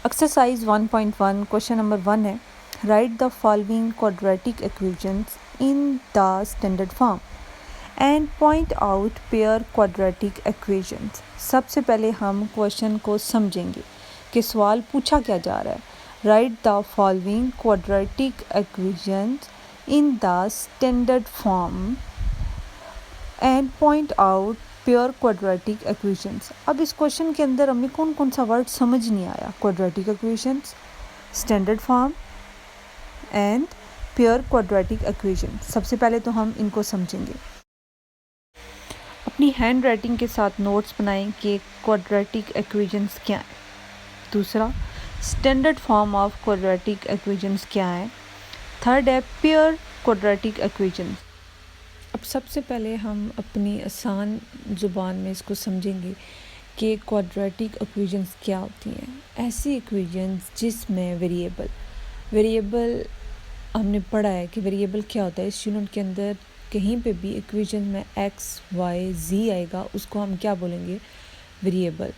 Exercise 1.1 question number 1 है, right the following quadratic equations in the standard form and point out pair quadratic equations. सबसे पहले हम question को समझेंगे कि सवाल पूछा क्या जा रहा है। Right the following quadratic equations in the standard form and point out pair quadratic equations. अब इस क्वेश्चन के अंदर हमें कौन कौन सा वर्ड समझ नहीं आया। Quadratic equations, standard form and pair quadratic equations. सबसे पहले तो हम इनको समझेंगे। अपनी हैंड राइटिंग के साथ नोट्स बनाएं कि क्वाड्रेटिक इक्वेशंस क्या है। दूसरा, standard form of quadratic equations क्या है। थर्ड है पेयर क्वाड्रेटिक इक्वेशंस। अब सबसे पहले हम अपनी आसान ज़ुबान में इसको समझेंगे कि क्वाड्रेटिक इक्वेशंस क्या होती हैं। ऐसी इक्वेशंस जिसमें वेरिएबल हमने पढ़ा है कि वेरिएबल क्या होता है। इस यूनिट के अंदर कहीं पे भी इक्वेशन में x, y, z आएगा, उसको हम क्या बोलेंगे, वेरिएबल।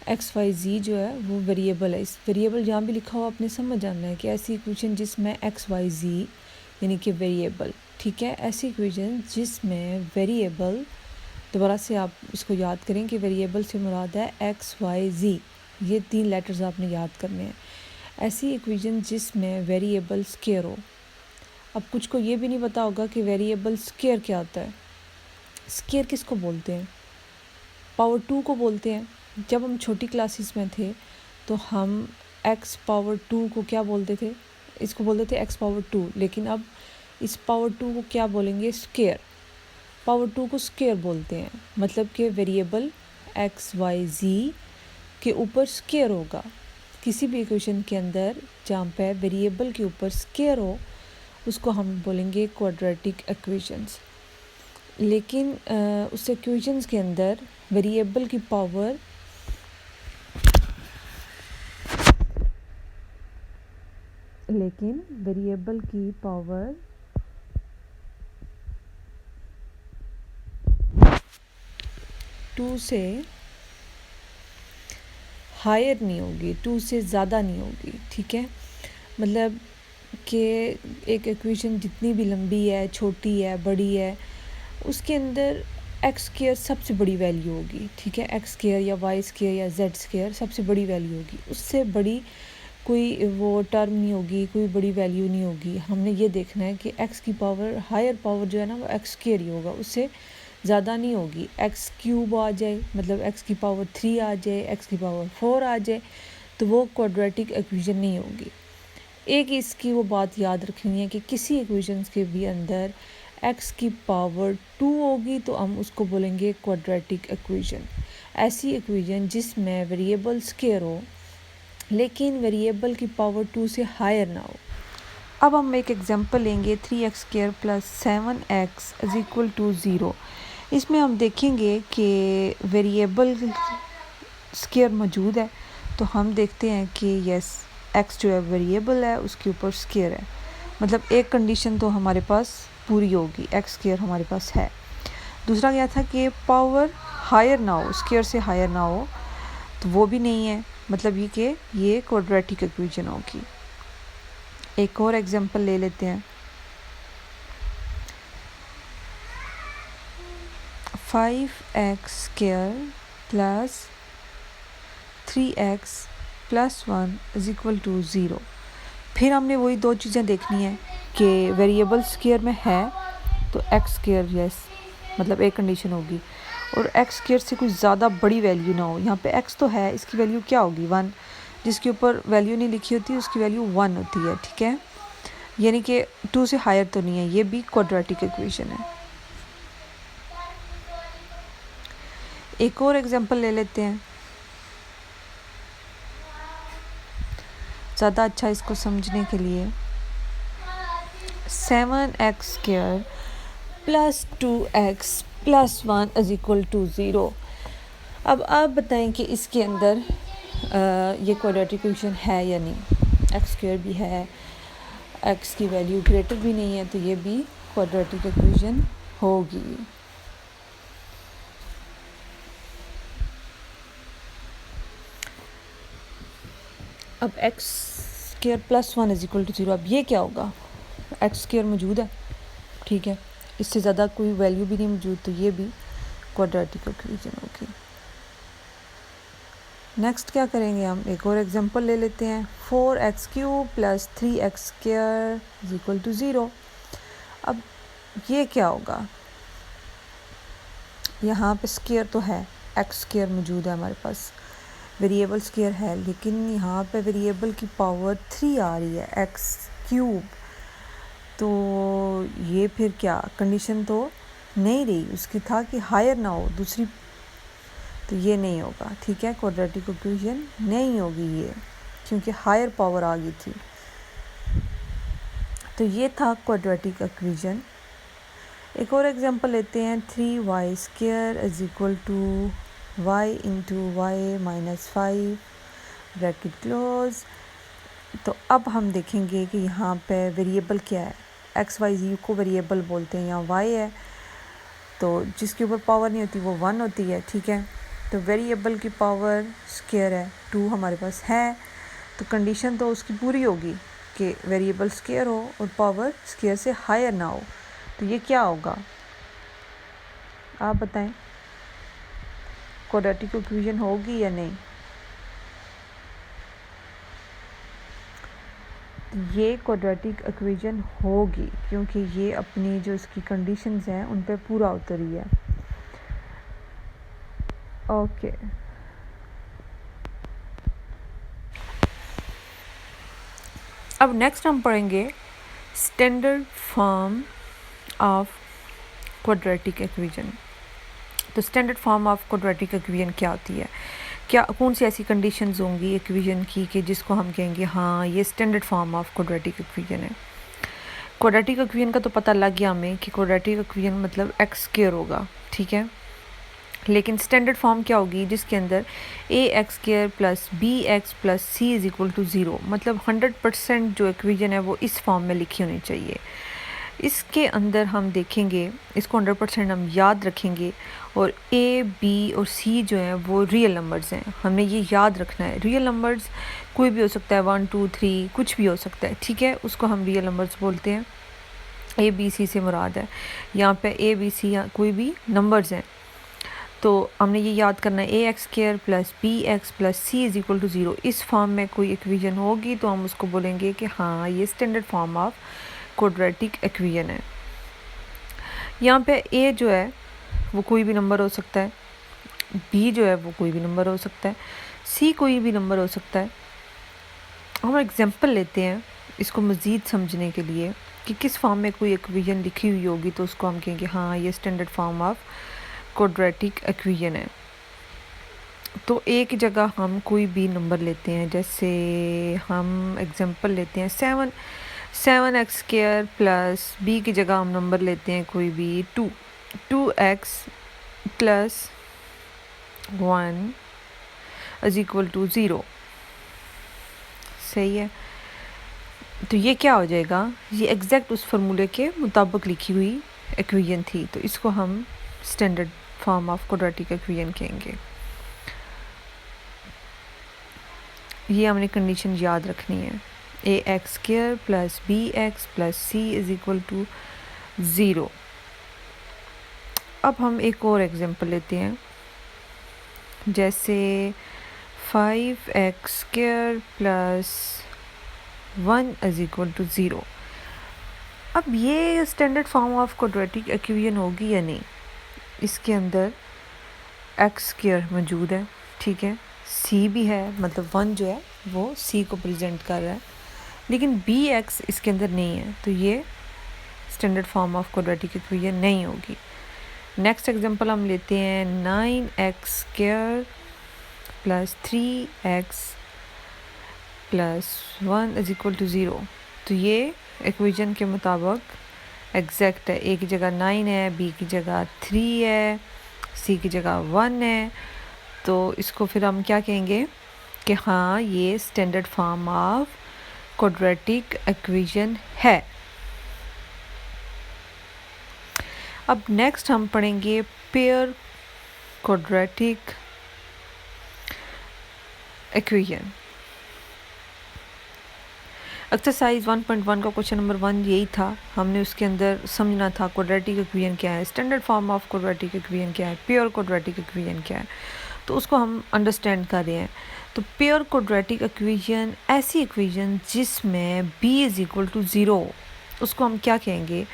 x, y, z जो है वो वेरिएबल है। इस वेरिएबल जहाँ भी लिखा हो आपने समझ जाना है कि ऐसी इक्वेशन जिसमें x, y, z यानी कि वेरिएबल, ठीक है। ऐसी इक्वेशन जिसमें वेरिएबल, दोबारा से आप इसको याद करें कि वेरिएबल से मुराद है x, y, z, ये 3 लेटर्स आपने याद करने हैं। ऐसी इक्वेशन जिसमें वेरिएबल स्केयर हो। अब कुछ को ये भी नहीं पता होगा कि वेरिएबल स्केयर क्या होता है। स्केयर किसको बोलते हैं? पावर 2 को बोलते हैं। जब हम छोटी क्लासेस में थे तो हम x पावर 2 को क्या बोलते थे? इसको बोलते थे x पावर 2, लेकिन अब इस पावर 2 को क्या बोलेंगे? स्केयर। पावर 2 को स्केयर बोलते हैं, मतलब कि वेरिएबल x, y, z के ऊपर स्केयर होगा। किसी भी इक्वेशन के अंदर जहाँ पे वेरिएबल के ऊपर स्केयर हो उसको हम बोलेंगे क्वाड्रेटिक इक्वेशंस। लेकिन उस इक्वेशंस के अंदर वेरिएबल की पावर टू से हायर नहीं होगी, 2 से ज़्यादा नहीं होगी, ठीक है। मतलब कि एक इक्वेशन जितनी भी लंबी है, छोटी है, बड़ी है, उसके अंदर एक्स स्क्वायर सबसे बड़ी वैल्यू होगी, ठीक है। एक्स स्क्वायर या वाई स्क्वायर या जेड स्क्वायर सबसे बड़ी वैल्यू होगी। उससे बड़ी कोई वो टर्म नहीं होगी, कोई बड़ी वैल्यू नहीं होगी। हमने ये देखना है कि एक्स की पावर, हायर पावर जो है ना, वो एक्स स्क्वायर ही होगा, उससे ज़्यादा नहीं होगी। एक्स क्यूब आ जाए, मतलब एक्स की पावर 3 आ जाए, एक्स की पावर 4 आ जाए, तो वो क्वाड्रेटिक इक्वेशन नहीं होगी। एक इसकी वो बात याद रखनी है कि किसी इक्वेशंस के भी अंदर x की पावर 2 होगी तो हम उसको बोलेंगे क्वाड्रेटिक इक्वेशन। ऐसी इक्वेशन जिसमें वेरिएबल स्केयर हो लेकिन वेरिएबल की पावर 2 से हायर ना हो। अब हम एक एग्जांपल लेंगे, 3x square plus 7x is equal to 0। इसमें हम देखेंगे कि वेरिएबल स्केयर मौजूद है, तो हम देखते हैं कि यस, x जो है वेरिएबल है, उसके ऊपर स्केयर है। मतलब एक कंडीशन तो हमारे पास पूरी होगी, x स्केयर हमारे पास है। दूसरा क्या था कि पावर हायर ना हो, स्केयर से हायर ना हो, तो वो भी नहीं है। मतलब ये कि ये क्वाड्रेटिक इक्वेशन होगी। एक और एग्जांपल ले लेते हैं, 5x square plus 3x plus 1 is equal to 0। फिर हमने वही दो चीज़ें देखनी है कि वेरिएबल स्क्वायर में है तो x स्क्वायर, यस, मतलब एक कंडीशन होगी, और x स्क्वायर से कुछ ज़्यादा बड़ी वैल्यू ना हो। यहाँ पे x तो है, इसकी वैल्यू क्या होगी? 1। जिसके ऊपर वैल्यू नहीं लिखी होती उसकी वैल्यू 1 होती है, ठीक है। यानी कि 2 से हायर तो नहीं है, ये भी क्वाड्रेटिक इक्वेशन है। एक और एग्जांपल ले लेते हैं, ज़्यादा अच्छा इसको समझने के लिए। 7x square plus 2x plus 1 is equal to 0। अब आप बताएं कि इसके अंदर ये क्वाड्रेटिक इक्वेशन है या नहीं। x स्क्वायर भी है, x की वैल्यू ग्रेटर भी नहीं है, तो ये भी क्वाड्रेटिक इक्वेशन होगी। अब x square plus 1 is equal to 0। अब ये क्या होगा, एक्स स्क्वायर मौजूद है, ठीक है, इससे ज़्यादा कोई वैल्यू भी नहीं मौजूद, तो ये भी क्वाड्रेटिक इक्वेशन होगी। नेक्स्ट क्या करेंगे, हम एक और एग्जांपल ले लेते हैं। 4x³ plus 3x square is equal to 0। अब ये क्या होगा, यहाँ पे स्क्वायर तो है, एक्स स्क्वायर मौजूद है हमारे पास, वेरिएबल स्क्वायर है, लेकिन यहाँ पे वेरिएबल की पावर 3 आ रही है, x³। तो ये फिर क्या, कंडीशन तो नहीं रही उसकी, था कि हायर ना हो दूसरी, तो ये नहीं होगा, ठीक है, क्वाड्रेटिक इक्वेशन नहीं होगी ये, क्योंकि हायर पावर आ गई थी। तो ये था क्वाड्रेटिक इक्वेशन। एक और एग्जांपल लेते हैं। 3y² is equal to y into y minus 5 bracket close. तो अब हम देखेंगे कि यहाँ पे वेरिएबल क्या है, एक्स वाई जी को वेरिएबल बोलते हैं, यहाँ y है, तो जिसके ऊपर पावर नहीं होती वो 1 होती है, ठीक है। तो वेरिएबल की पावर स्क्वायर है, 2 हमारे पास है, तो कंडीशन तो उसकी पूरी होगी कि वेरिएबल स्क्वायर हो और पावर स्क्वायर से हायर ना हो। तो ये क्या होगा, आप बताएं, क्वाड्रेटिक इक्वेशन होगी या नहीं। ये क्वाड्रेटिक इक्वेशन होगी, क्योंकि ये अपनी जो इसकी कंडीशंस हैं उन पे पूरा उतरी है। ओके, अब नेक्स्ट हम पढ़ेंगे standard form of quadratic equation. तो standard form of quadratic equation क्या होती है, क्या कौन सी ऐसी कंडीशंस होंगी इक्वेशन की कि जिसको हम कहेंगे हाँ ये standard form of quadratic equation है। क्वाड्रेटिक इक्वेशन का तो पता लग गया हमें कि क्वाड्रेटिक इक्वेशन मतलब एक्स स्क्वायर होगा, ठीक है, लेकिन स्टैंडर्ड फॉर्म क्या होगी, जिसके अंदर ax² plus bx plus c is equal to 0, मतलब 100% जो इक्वेशन है वो इस फॉर्म में लिखी होनी चाहिए। इसके अंदर हम देखेंगे, इसको 100% हम याद रखेंगे, और a, b और c जो हैं वो रियल नंबर्स हैं, हमें ये याद रखना है। रियल नंबर्स कोई भी हो सकता है, 1 2 3 कुछ भी हो सकता है, ठीक है, उसको हम रियल नंबर्स बोलते हैं। a b c से मुराद है यहाँ पे a b c कोई भी नंबर्स हैं, तो हमने ये याद करना है ax² plus bx plus c is equal to 0। इस फॉर्म में कोई इक्वेशन होगी तो हम उसको बोलेंगे कि हाँ ये standard form of quadratic equation है। यहाँ पे a जो है वो कोई भी नंबर हो सकता है, b जो है वो कोई भी नंबर हो सकता है, c कोई भी नंबर हो सकता है। हम एग्जांपल लेते हैं इसको मज़ीद समझने के लिए कि किस फॉर्म में कोई इक्वेशन लिखी हुई होगी, तो उसको हम कहेंगे हाँ ये standard form of quadratic equation है। तो एक जगह हम कोई भी नंबर लेते हैं, जैसे हम एग्जांपल लेते हैं 7x² प्लस b की जगह हम नंबर लेते हैं कोई भी 2x plus 1 is equal to 0, सही है। तो ये क्या हो जाएगा, ये एग्जैक्ट उस फार्मूले के मुताबिक लिखी हुई इक्वेशन थी, तो इसको हम standard form of quadratic equation कहेंगे। ये हमने कंडीशन याद रखनी है, ax² plus bx plus c is equal to 0। अब हम एक और एग्जांपल लेते हैं, जैसे 5x² plus 1 is equal to 0। अब ये standard form of quadratic equation होगी या नहीं, इसके अंदर x² मौजूद है, ठीक है, c भी है, मतलब 1 जो है वो c को प्रेजेंट कर रहा है, लेकिन bx इसके अंदर नहीं है, तो ये standard form of quadratic equation नहीं होगी। नेक्स्ट एग्जांपल हम लेते हैं 9x² plus 3x plus 1 is equal to 0। तो ये इक्वेशन के मुताबिक एग्जैक्ट है, a की जगह 9 है, b की जगह 3 है, c की जगह 1 है, तो इसको फिर हम क्या कहेंगे कि हाँ ये standard form of quadratic equation है। अब नेक्स्ट हम पढ़ेंगे पेयर क्वाड्रेटिक इक्वेशन। एक्सरसाइज 1.1 का क्वेश्चन नंबर 1 यही था, हमने उसके अंदर समझना था क्वाड्रेटिक इक्वेशन क्या है, standard form of quadratic equation क्या है, प्योर क्वाड्रेटिक इक्वेशन क्या है, तो उसको हम अंडरस्टैंड कर रहे हैं। तो प्योर क्वाड्रेटिक इक्वेशन ऐसी इक्वेशन जिसमें b इज़ इक्वल टू 0, उसको हम क्या कहेंगे,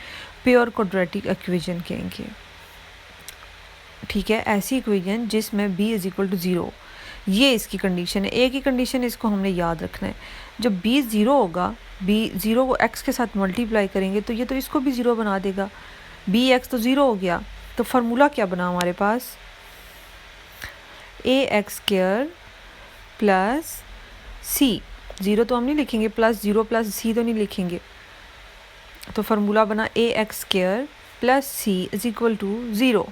प्योर क्वाड्रेटिक इक्वेशन कहेंगे। ठीक है, ऐसी इक्वेशन जिसमें b इज़ इक्वल टू 0, ये इसकी कंडीशन है। एक ही कंडीशन है, इसको हमने याद रखना है। जब b 0 होगा, b 0 को x के साथ मल्टीप्लाई करेंगे तो ये तो इसको भी 0 बना देगा। bx तो 0 हो गया, तो फार्मूला क्या बना हमारे पास, ax² प्लस c। 0 तो हम नहीं लिखेंगे, प्लस 0 प्लस c तो नहीं लिखेंगे, तो फार्मूला बना ax² plus c is equal to 0।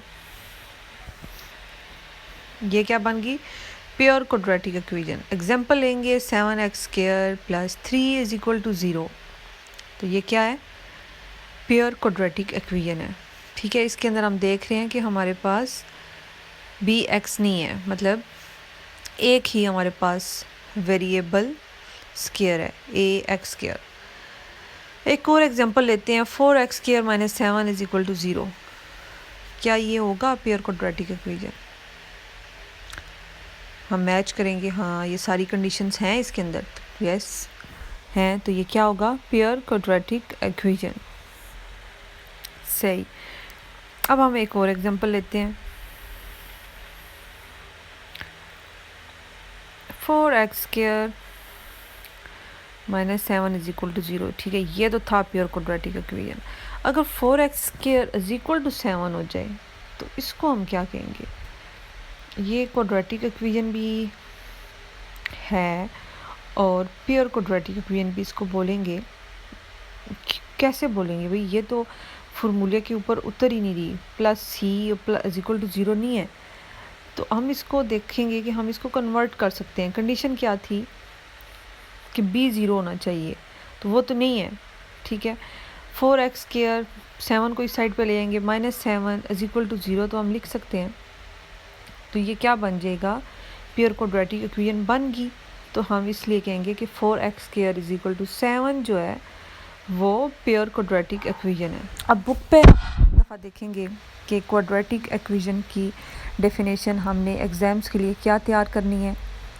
ये क्या बन गई, प्योर क्वाड्रेटिक इक्वेशन। एग्जाम्पल लेंगे 7x² plus 3 is equal to 0, तो ये क्या है, प्योर क्वाड्रेटिक इक्वेशन है। ठीक है, इसके अंदर हम देख रहे हैं कि हमारे पास bx नहीं है, मतलब एक ही हमारे पास वेरिएबल स्क्वायर है ax²। एक और एग्जांपल लेते हैं 4x² minus 7 is equal to 0। क्या ये होगा प्योर क्वाड्रेटिक इक्वेशन, हम मैच करेंगे, हाँ ये सारी कंडीशंस हैं इसके अंदर, यस हैं, तो ये क्या होगा, प्योर क्वाड्रेटिक इक्वेशन। सही। अब हम एक और एग्जांपल लेते हैं 4x² minus 7 is equal to 0। ठीक है, ये तो था प्योर क्वाड्रेटिक इक्वेशन। अगर 4x² इज इक्वल टू 7 हो जाए तो इसको हम क्या कहेंगे, ये क्वाड्रेटिक इक्वेशन भी है और प्योर क्वाड्रेटिक इक्वेशन भी इसको बोलेंगे। कैसे बोलेंगे भाई, ये तो फार्मूले के ऊपर उतर ही नहीं रही, plus c plus is equal to 0 नहीं है, तो हम इसको देखेंगे कि हम इसको कन्वर्ट कर सकते हैं। कंडीशन क्या थी कि b 0 होना चाहिए, तो वो तो नहीं है। ठीक है, 4x² 7 को इस साइड पे ले जाएंगे, माइनस 7 इज इक्वल टू 0, तो हम लिख सकते हैं। तो ये क्या बन जाएगा, प्योर क्वाड्रेटिक इक्वेशन बन गई। तो हम इसलिए कहेंगे कि 4x² इज इक्वल टू 7 जो है वो प्योर क्वाड्रेटिक इक्वेशन है। अब बुक पे दफ़ा देखेंगे कि क्वाड्रेटिक इक्वेशन की डेफिनेशन हमने एग्ज़ाम्स के लिए क्या तैयार करनी है।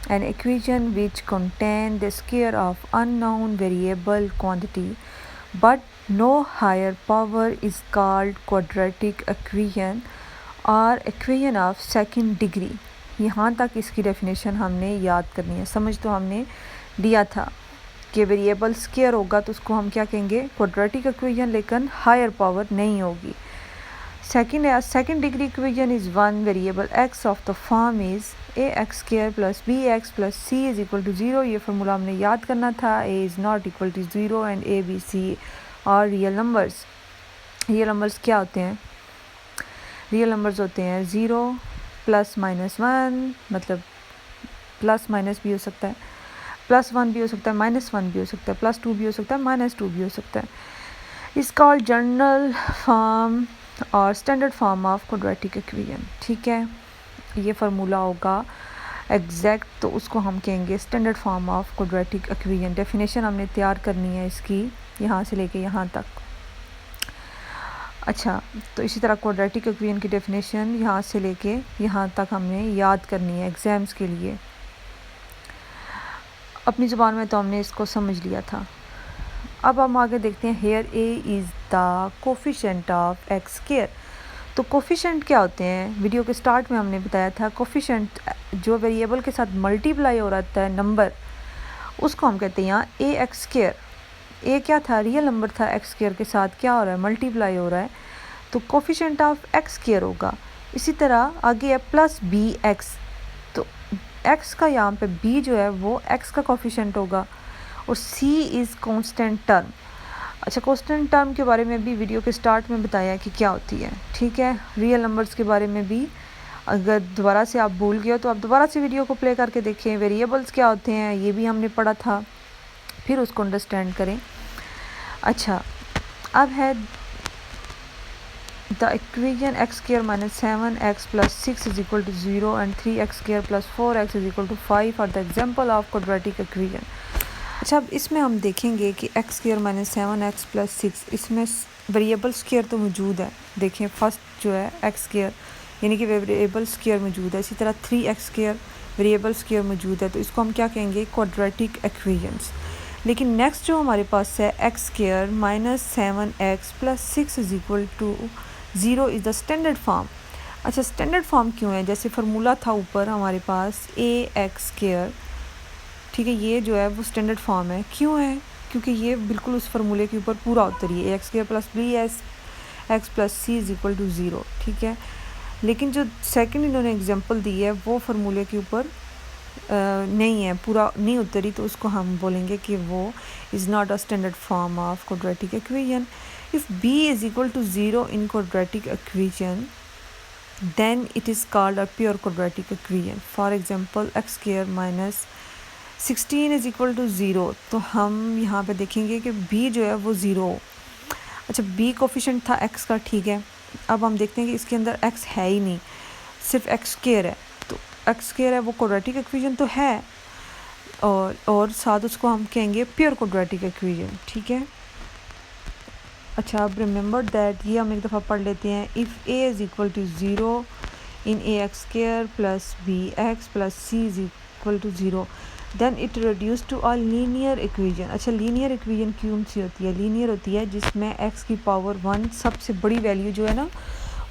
An equation which contain the square of unknown variable quantity but no higher power is called quadratic equation or equation of second degree। यहाँ तक इसकी डेफिनेशन हमने याद करनी है। समझ तो हमने दिया था कि वेरिएबल स्क्वायर होगा तो उसको हम क्या कहेंगे, क्वाड्रेटिक इक्वेशन, लेकिन हायर पावर नहीं होगी। Second degree equation is one variable x of the form is ax² plus bx plus c is equal to 0। ये फार्मूला हमने याद करना था, a is not equal to 0 and a b c और real numbers. Real numbers क्या होते हैं, real numbers होते हैं 0 प्लस माइनस 1, मतलब प्लस माइनस भी हो सकता है, प्लस 1 भी हो सकता है, माइनस 1 भी हो सकता है, प्लस 2 भी हो सकता है, माइनस 2 भी हो सकता है। इस कॉल्ड जनरल फॉर्म और standard form of quadratic equation. ठीक है, ये फार्मूला होगा एग्जैक्ट, तो उसको हम कहेंगे standard form of quadratic equation. Definition हमने तैयार करनी है इसकी यहाँ से लेके यहाँ तक। अच्छा, तो इसी तरह क्वाड्रेटिक इक्वेशन की डेफिनेशन यहाँ से लेके यहाँ तक हमने याद करनी है एग्ज़ाम्स के लिए। अपनी ज़ुबान में तो हमने इसको समझ लिया था। अब हम आगे देखते हैं, here a is the coefficient of x²। तो कोफिशिएंट क्या होते हैं, वीडियो के स्टार्ट में हमने बताया था, कोफिशिएंट जो वेरिएबल के साथ मल्टीप्लाई हो रहा है नंबर, उसको हम कहते हैं यहाँ ax²। a क्या था, रियल नंबर था, x² के साथ क्या हो रहा है, मल्टीप्लाई हो रहा है, तो कोफिशिएंट ऑफ x² होगा। इसी तरह आगे है प्लस bx, तो x का यहाँ पे b जो है वो x का कोफिशिएंट होगा, और c इज़ कांस्टेंट टर्म। अच्छा, कांस्टेंट टर्म के बारे में भी वीडियो के स्टार्ट में बताया कि क्या होती है। ठीक है, रियल नंबर्स के बारे में भी अगर दोबारा से आप भूल गए हो तो आप दोबारा से वीडियो को प्ले करके देखें। वेरिएबल्स क्या होते हैं ये भी हमने पढ़ा था, फिर उसको अंडरस्टैंड करें। अच्छा, अब है the equation x² minus 7x plus 6 is equal to 0 and 3x² plus 4x is equal to 5 are the example of quadratic equation. अच्छा, अब इसमें हम देखेंगे कि x square minus 7x plus 6, इसमें वेरिएबल स्क्वायर तो मौजूद है। देखें फर्स्ट जो है एक्स स्क्वायर यानी कि वेरिएबल स्क्वायर मौजूद है, इसी तरह 3x स्क्वायर वेरिएबल स्क्वायर मौजूद है, तो इसको हम क्या कहेंगे, क्वाड्रेटिक इक्वेशंस। लेकिन नेक्स्ट जो हमारे पास है x square minus 7x plus 6 is equal to 0 is the standard form. अच्छा, स्टैंडर्ड फॉर्म क्यों है? जैसे फार्मूला था ऊपर हमारे पास ax स्क्वायर, ठीक है, ये जो है वो स्टैंडर्ड फॉर्म है। क्यों है? क्योंकि ये बिल्कुल उस फार्मूले के ऊपर पूरा उतरी है, x square plus b s x plus c is equal to 0, ठीक है। लेकिन जो सेकंड इन्होंने एग्जांपल दी है वो फार्मूले के ऊपर नहीं है, पूरा नहीं उतरी, तो उसको हम बोलेंगे कि वो is not a standard form of quadratic equation. If b is equal to 0 in quadratic equation then it is called a pure quadratic equation. For example, x square minus 16 is equal to 0, तो हम यहाँ पे देखेंगे कि b जो है वो 0। अच्छा, b कोफिशिएंट था x का, ठीक है। अब हम देखते हैं कि इसके अंदर x है ही नहीं, सिर्फ x स्क्वायर है, तो x स्क्वायर है वो क्वाड्रेटिक इक्वेशन तो है, और साथ उसको हम कहेंगे प्योर क्वाड्रेटिक इक्वेशन, ठीक है। अच्छा, अब रिमेंबर दैट, ये हम एक दफ़ा पढ़ लेते हैं। If a is equal to 0 in ax square plus bx plus c is equal to 0 then it reduce to a linear equation. अच्छा, लीनियर इक्वेशन क्यों सी होती है? लीनियर होती है जिसमें x की पावर 1, सबसे बड़ी वैल्यू जो है ना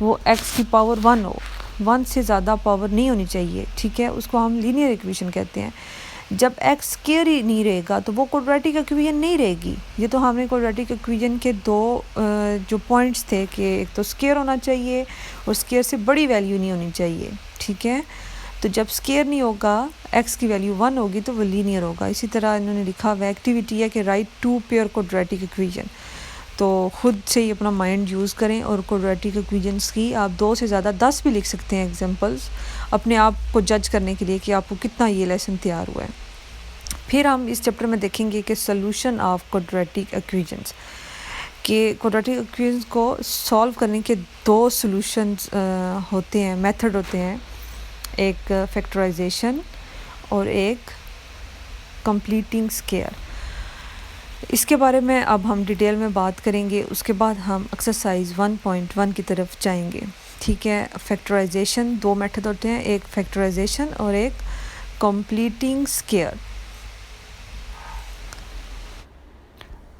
वो x की पावर 1 हो, 1 से ज़्यादा पावर नहीं होनी चाहिए, ठीक है, उसको हम लीनियर इक्वेशन कहते हैं। जब एक्स स्क्वायर ही नहीं रहेगा तो वो क्वाड्रेटिक इक्वेशन नहीं रहेगी। ये तो हमें क्वाड्रेटिक इक्वेशन के दो जो पॉइंट्स थे कि एक तो स्क्वायर होना चाहिए और स्क्वायर से बड़ी वैल्यू नहीं होनी चाहिए, ठीक है। तो जब स्क्वायर नहीं होगा, एक्स की वैल्यू 1 होगी, तो वो लीनियर होगा। इसी तरह इन्होंने लिखा हुआ एक्टिविटी है कि राइट 2 पेयर क्वाड्रेटिक इक्वेशन, तो खुद से ही अपना माइंड यूज़ करें और क्वाड्रेटिक इक्वेशंस की आप 2 से ज़्यादा 10 भी लिख सकते हैं एग्जांपल्स, अपने आप को जज करने के लिए कि आपको कितना ये लेसन तैयार हुआ है। फिर हम इस चैप्टर में देखेंगे कि सोल्यूशन ऑफ क्वाड्रेटिक इक्वेशंस, कि क्वाड्रेटिक इक्वेशंस को सॉल्व करने के दो सॉल्यूशंस होते हैं, मेथड होते हैं, एक फैक्टराइजेशन और एक कंप्लीटिंग स्क्वायर। इसके बारे में अब हम डिटेल में बात करेंगे, उसके बाद हम एक्सरसाइज 1.1 की तरफ जाएंगे, ठीक है। फैक्टराइजेशन, दो मेथड होते हैं, एक फैक्टराइजेशन और एक कंप्लीटिंग स्क्वायर।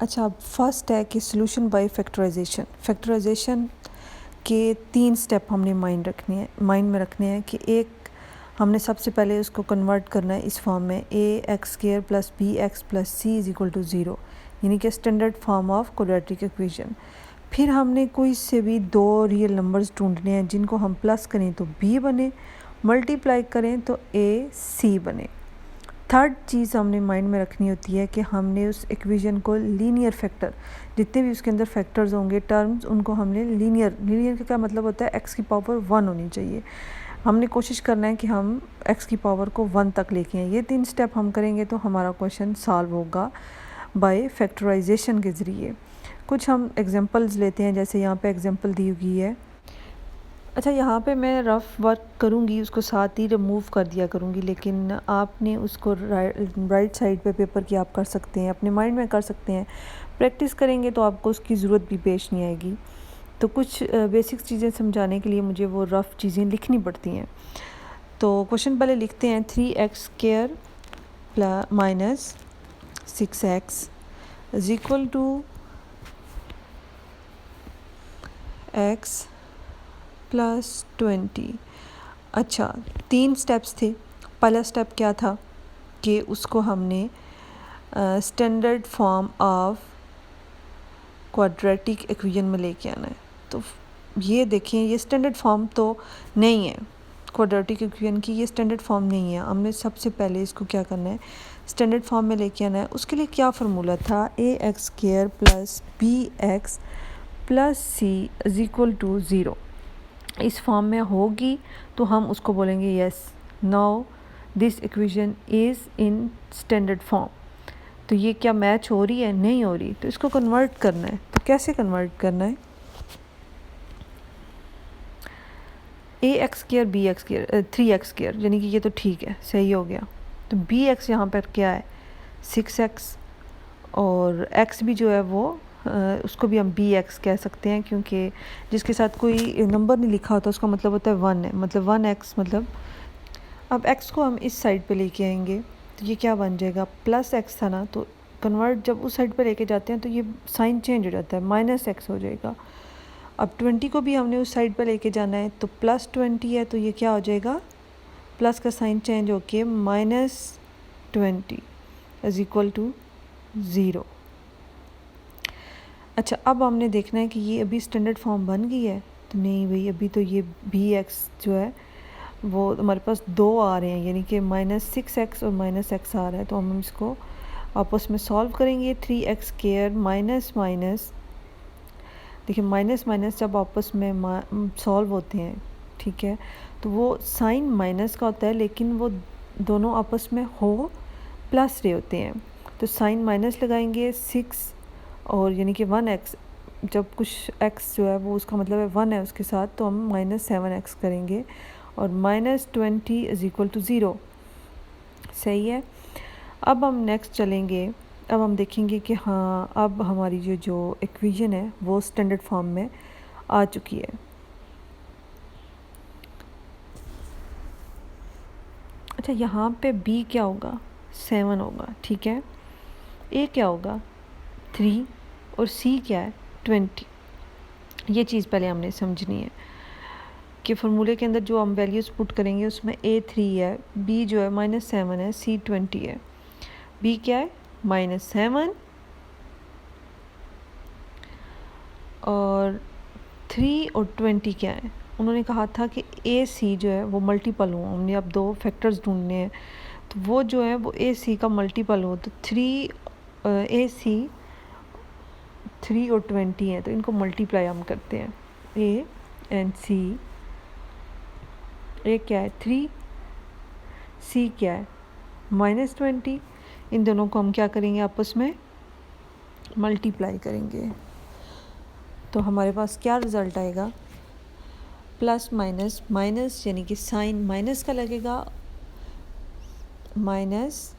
अच्छा, अब फर्स्ट है कि सॉल्यूशन बाय फैक्टराइजेशन। फैक्टराइजेशन के 3 स्टेप हमने माइंड में रखने हैं कि एक, हमने सबसे पहले उसको कन्वर्ट करना है इस फॉर्म में, ax square plus bx plus c is equal to 0, यानी कि standard form of quadratic equation. फिर हमने कोई से भी दो रियल नंबर्स ढूंढने हैं जिनको हम प्लस करें तो b बने, मल्टीप्लाई करें तो ac बने। थर्ड चीज़ हमने माइंड में रखनी होती है कि हमने उस इक्वेशन को लीनियर फैक्टर, जितने भी उसके अंदर फैक्टर्स होंगे टर्म्स, उनको हमने लीनियर का क्या मतलब होता है, x की पावर 1 होनी चाहिए। हमने कोशिश करना है कि हम x की पावर को 1 तक लेके आएँ। ये 3 स्टेप हम करेंगे तो हमारा क्वेश्चन सॉल्व होगा बाय फैक्टराइजेशन के ज़रिए। कुछ हम एग्जांपल्स लेते हैं, जैसे यहाँ पे एग्जांपल दी हुई है। अच्छा, यहाँ पे मैं रफ़ वर्क करूँगी, उसको साथ ही रिमूव कर दिया करूँगी, लेकिन आपने उसको राइट साइड पे पेपर की आप कर सकते हैं, अपने माइंड में कर सकते हैं। प्रैक्टिस करेंगे तो आपको उसकी ज़रूरत भी पेश नहीं आएगी। तो कुछ बेसिक चीज़ें समझाने के लिए मुझे वो रफ़ चीज़ें लिखनी पड़ती हैं। तो क्वेश्चन पहले लिखते हैं, 3x square minus 6x is equal to x plus 20। अच्छा, 3 स्टेप्स थे। पहला स्टेप क्या था कि उसको हमने standard form of quadratic equation में लेके आना है। तो ये देखें, ये स्टैंडर्ड फॉर्म तो नहीं है क्वाड्रेटिक इक्वेशन की, ये स्टैंडर्ड फॉर्म नहीं है। हमने सबसे पहले इसको क्या करना है, स्टैंडर्ड फॉर्म में लेके आना है। उसके लिए क्या फार्मूला था, ax square plus bx plus c is equal to 0। इस फॉर्म में होगी तो हम उसको बोलेंगे yes, now this equation is in standard form. तो ये क्या मैच हो रही है, नहीं हो रही, तो इसको कन्वर्ट करना है। तो कैसे कन्वर्ट करना है, ax square bx square 3x square, यानी कि ये तो ठीक है, सही हो गया। तो bx यहाँ पर क्या है, 6x, और x भी जो है वो उसको भी हम बी एक्स कह सकते हैं, क्योंकि जिसके साथ कोई नंबर नहीं लिखा होता उसका मतलब होता है 1 है, मतलब 1x मतलब। अब x को हम इस साइड पे लेके आएंगे तो ये क्या बन जाएगा, प्लस x था ना, तो कन्वर्ट जब उस साइड पे लेके जाते हैं तो ये साइन चेंज हो जाता है, माइनस एक्स हो जाएगा। अब 20 को भी हमने उस साइड पे लेके जाना है, तो प्लस 20 है तो ये क्या हो जाएगा, प्लस का साइन चेंज होके -20 इज इक्वल टू 0। अच्छा, अब हमने देखना है कि ये अभी स्टैंडर्ड फॉर्म बन गई है, तो नहीं भाई, अभी तो ये बी एक्स जो है वो हमारे पास 2 आ रहे हैं, यानी कि -6x और -x आ रहा है, तो हम इसको आपस में सॉल्व करेंगे। 3x स्क्वायर माइनस माइनस, देखिए माइनस माइनस जब आपस में सॉल्व होते हैं, ठीक है, तो वो साइन माइनस का होता है, लेकिन वो दोनों आपस में हो प्लस रहे होते हैं, तो साइन माइनस लगाएंगे 6 और यानी कि 1x, जब कुछ x जो है वो उसका मतलब है 1 है उसके साथ, तो हम -7x करेंगे और -20 इज इक्वल टू 0। सही है। अब हम नेक्स्ट चलेंगे, अब हम देखेंगे कि हाँ अब हमारी जो इक्वेशन है वो स्टैंडर्ड फॉर्म में आ चुकी है। अच्छा, यहाँ पे b क्या होगा, 7 होगा, ठीक है, a क्या होगा 3 और c क्या है 20। ये चीज़ पहले हमने समझनी है कि फार्मूले के अंदर जो हम वैल्यूज़ पुट करेंगे उसमें a 3 है, b जो है -7 है, c 20 है। b क्या है -7 और 3 और 20 क्या है, उन्होंने कहा था कि ए सी जो है वो मल्टीपल हो, हमने अब 2 फैक्टर्स ढूंढने हैं, तो वो जो है वो ए सी का मल्टीपल हो, तो 3 ए सी 3 और 20 है, तो इनको मल्टीप्लाई हम करते हैं, ए एंड सी। ए क्या है 3, सी क्या है -20, इन दोनों को हम क्या करेंगे आपस में मल्टीप्लाई करेंगे, तो हमारे पास क्या रिज़ल्ट आएगा, प्लस माइनस माइनस, यानी कि साइन माइनस का लगेगा, माइनस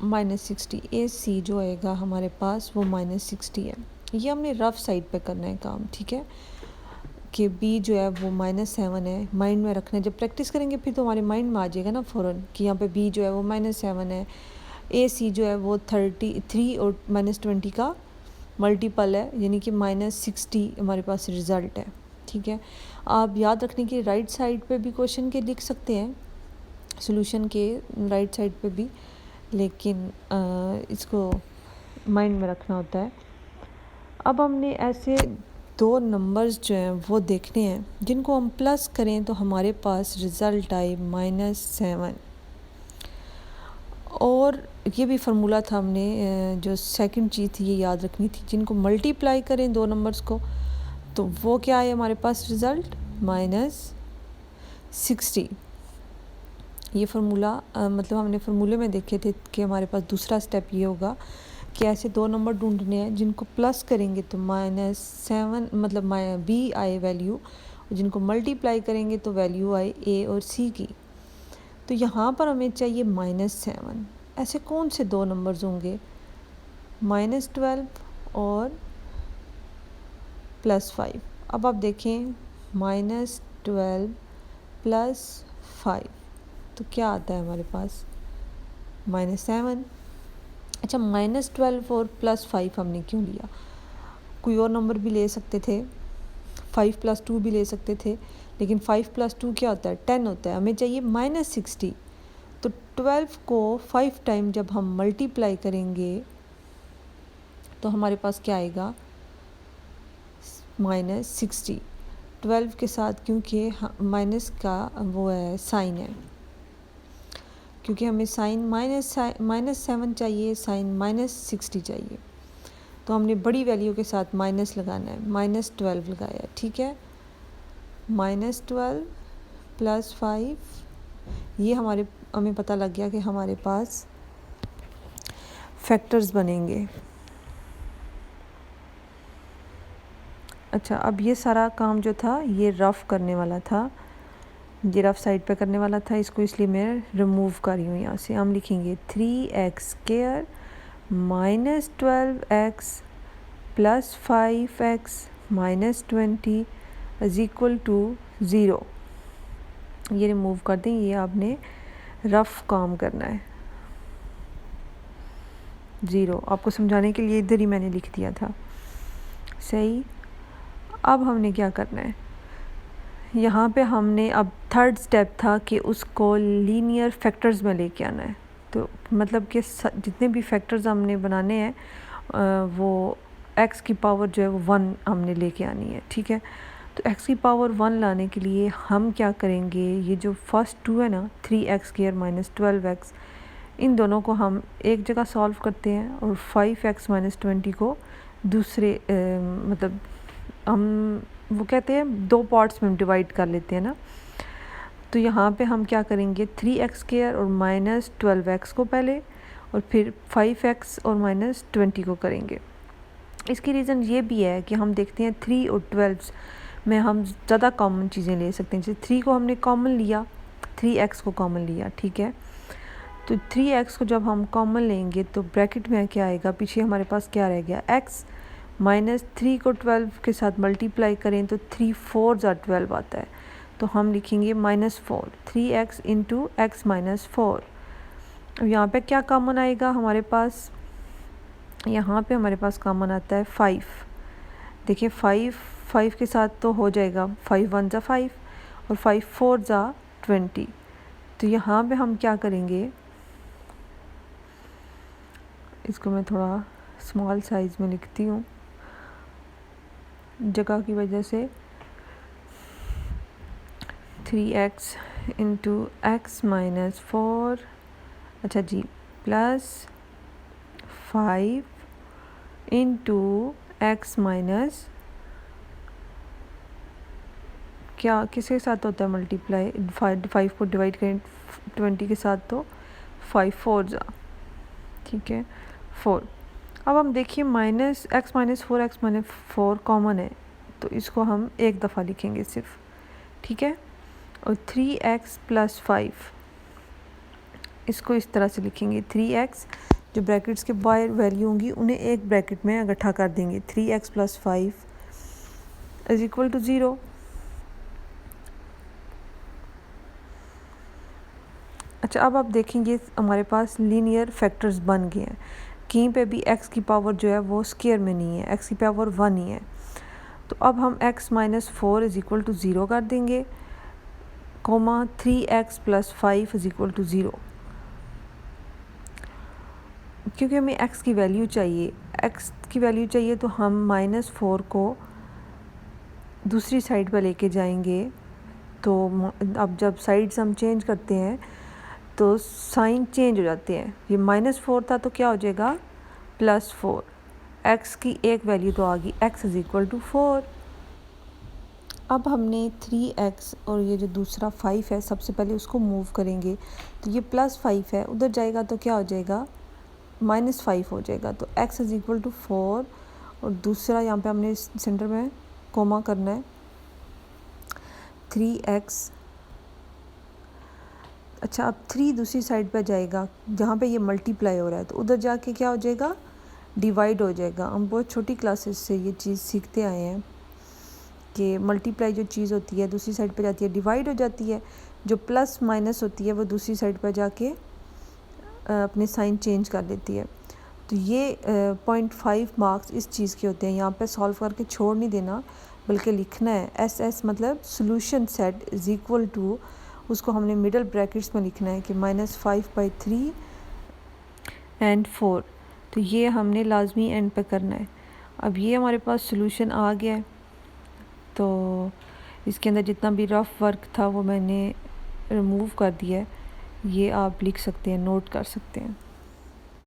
-60, ए सी जो आएगा हमारे पास वो -60 है। ये हमने रफ साइड पे करना है काम, ठीक है, कि बी जो है वो -7 है, माइंड में रखना है, जब प्रैक्टिस करेंगे फिर तो हमारे माइंड में आ जाएगा ना फ़ौरन कि यहाँ पे बी जो है वो -7 है, ए सी जो है वो 33 और -20 का मल्टीपल है, यानी कि -60 हमारे पास रिज़ल्ट है, ठीक है। आप याद रखने की राइट साइड पे भी क्वेश्चन के लिख सकते हैं, सॉल्यूशन के राइट साइड पे भी, लेकिन इसको माइंड में रखना होता है। अब हमने ऐसे 2 नंबर्स जो हैं वो देखने हैं जिनको हम प्लस करें तो हमारे पास रिज़ल्ट आए -7, और ये भी फार्मूला था, हमने जो सेकंड चीज़ थी ये याद रखनी थी, जिनको मल्टीप्लाई करें 2 नंबर्स को तो वो क्या है हमारे पास रिज़ल्ट -60। ये फार्मूला मतलब हमने फार्मूले में देखे थे कि हमारे पास दूसरा स्टेप ये होगा कि ऐसे 2 नंबर ढूंढने हैं जिनको प्लस करेंगे तो -7 मतलब बी आए वैल्यू, और जिनको मल्टीप्लाई करेंगे तो वैल्यू आए ए और सी की। तो यहाँ पर हमें चाहिए -7। ऐसे कौन से 2 नंबर्स होंगे, -12 और +5। अब आप देखें -12 + 5 तो क्या आता है हमारे पास -7। अच्छा, -12 और +5 हमने क्यों लिया, कोई और नंबर भी ले सकते थे, 5 + 2 भी ले सकते थे, लेकिन 5 + 2 क्या होता है 10 होता है, हमें चाहिए -60। तो 12 को 5 टाइम जब हम मल्टीप्लाई करेंगे तो हमारे पास क्या आएगा -60, 12 के साथ, क्योंकि माइनस का वो है साइन है, क्योंकि हमें साइन -7 चाहिए, साइन -60 चाहिए, तो हमने बड़ी वैल्यू के साथ माइनस लगाना है, -12 लगाया, ठीक है, -12 + 5, ये हमें पता लग गया कि हमारे पास फैक्टर्स बनेंगे। अच्छा, अब ये सारा काम जो था ये रफ़ करने वाला था, ये रफ़ साइड पे करने वाला था, इसको इसलिए मैं रिमूव कर रही हूँ यहाँ से। हम लिखेंगे 3x² minus 12x plus 5x minus 20 is equal to 0। ये रिमूव कर दें, ये आपने रफ़ काम करना है। 0 आपको समझाने के लिए इधर ही मैंने लिख दिया था, सही। अब हमने क्या करना है, यहाँ पे हमने अब थर्ड स्टेप था कि उसको लीनियर फैक्टर्स में लेके आना है। तो मतलब कि जितने भी फैक्टर्स हमने बनाने हैं वो x की पावर जो है वो 1 हमने लेके आनी है, ठीक है। तो x की पावर 1 लाने के लिए हम क्या करेंगे, ये जो फर्स्ट 2 है ना 3x² माइनस 12x, इन दोनों को हम एक जगह सॉल्व करते हैं और 5x माइनस 20 को दूसरे मतलब हम वो कहते हैं 2 पार्ट्स में डिवाइड कर लेते हैं ना। तो यहाँ पे हम क्या करेंगे 3x² और माइनस 12x को पहले और फिर 5x और माइनस 20 को करेंगे। इसकी रीज़न ये भी है कि हम देखते हैं 3 और 12 में हम ज़्यादा कॉमन चीज़ें ले सकते हैं। जैसे 3 को हमने कॉमन लिया, 3x को कॉमन लिया, ठीक है। तो 3x को जब हम कॉमन लेंगे तो ब्रैकेट में क्या आएगा, पीछे हमारे पास क्या रह गया x, माइनस 3 को 12 के साथ मल्टीप्लाई करें तो 3 4 12 आता है। तो हम लिखेंगे -4, 3x इंटू एक्स माइनस 4। अब यहाँ पे क्या कॉमन आएगा हमारे पास, यहाँ पे हमारे पास कॉमन आता है 5। देखिए 5 के साथ तो हो जाएगा, 5 1 ज़ा 5 और 5 4 ज़ा 20। तो यहाँ पे हम क्या करेंगे, इसको मैं थोड़ा स्मॉल साइज़ में लिखती हूँ जगह की वजह से। 3x इंटू एक्स माइनस 4, अच्छा जी, प्लस 5 इंटू एक्स माइनस, क्या किसके साथ होता है मल्टीप्लाई, 5 को डिवाइड करें 20 के साथ तो 5 4 ज़ा, ठीक है 4। अब हम देखिए minus x minus 4 x minus 4 common है, तो इसको हम एक दफ़ा लिखेंगे सिर्फ, ठीक है। और 3x प्लस 5 इसको इस तरह से लिखेंगे, 3x जो ब्रैकेट्स के बाहर वैल्यू होंगी उन्हें एक ब्रैकेट में इकट्ठा कर देंगे, 3x plus 5 is equal to 0। अच्छा, अब आप देखेंगे हमारे पास लीनियर फैक्टर्स बन गए हैं, कहीं पे भी x की पावर जो है वो स्क्वायर में नहीं है, x की पावर 1 ही है। तो अब हम x minus 4 is equal to 0 कर देंगे, comma 3x plus 5 is equal to 0। क्योंकि हमें x की वैल्यू चाहिए, x की वैल्यू चाहिए तो हम -4 को दूसरी साइड पर लेके जाएंगे। तो अब जब साइड्स हम चेंज करते हैं तो साइन चेंज हो जाते हैं, ये -4 था तो क्या हो जाएगा +4, x की एक वैल्यू तो आ गई, x इज इक्वल टू 4। अब हमने 3x और ये जो दूसरा 5 है सबसे पहले उसको मूव करेंगे, तो ये +5 है उधर जाएगा तो क्या हो जाएगा -5 हो जाएगा। तो x इज इक्वल टू 4 और दूसरा यहाँ पे हमने सेंटर में कोमा करना है 3x। अच्छा, अब 3 दूसरी साइड पर जाएगा जहाँ पे ये मल्टीप्लाई हो रहा है, तो उधर जाके क्या हो जाएगा डिवाइड हो जाएगा। हम बहुत छोटी क्लासेस से ये चीज़ सीखते आए हैं कि मल्टीप्लाई जो चीज़ होती है दूसरी साइड पे जाती है डिवाइड हो जाती है, जो प्लस माइनस होती है वो दूसरी साइड पर जाके अपने साइन चेंज कर देती है। तो ये 0.5 मार्क्स इस चीज़ के होते हैं, यहाँ पे सॉल्व करके छोड़ नहीं देना बल्कि लिखना है। एस मतलब solution set is equal to, उसको हमने मिडल ब्रैकेट्स में लिखना है कि -5/3 एंड 4। तो ये हमने लाजमी एंड पे करना है। अब ये हमारे पास सोल्यूशन आ गया है, तो इसके अंदर जितना भी रफ़ वर्क था वो मैंने रिमूव कर दिया है, ये आप लिख सकते हैं, नोट कर सकते हैं।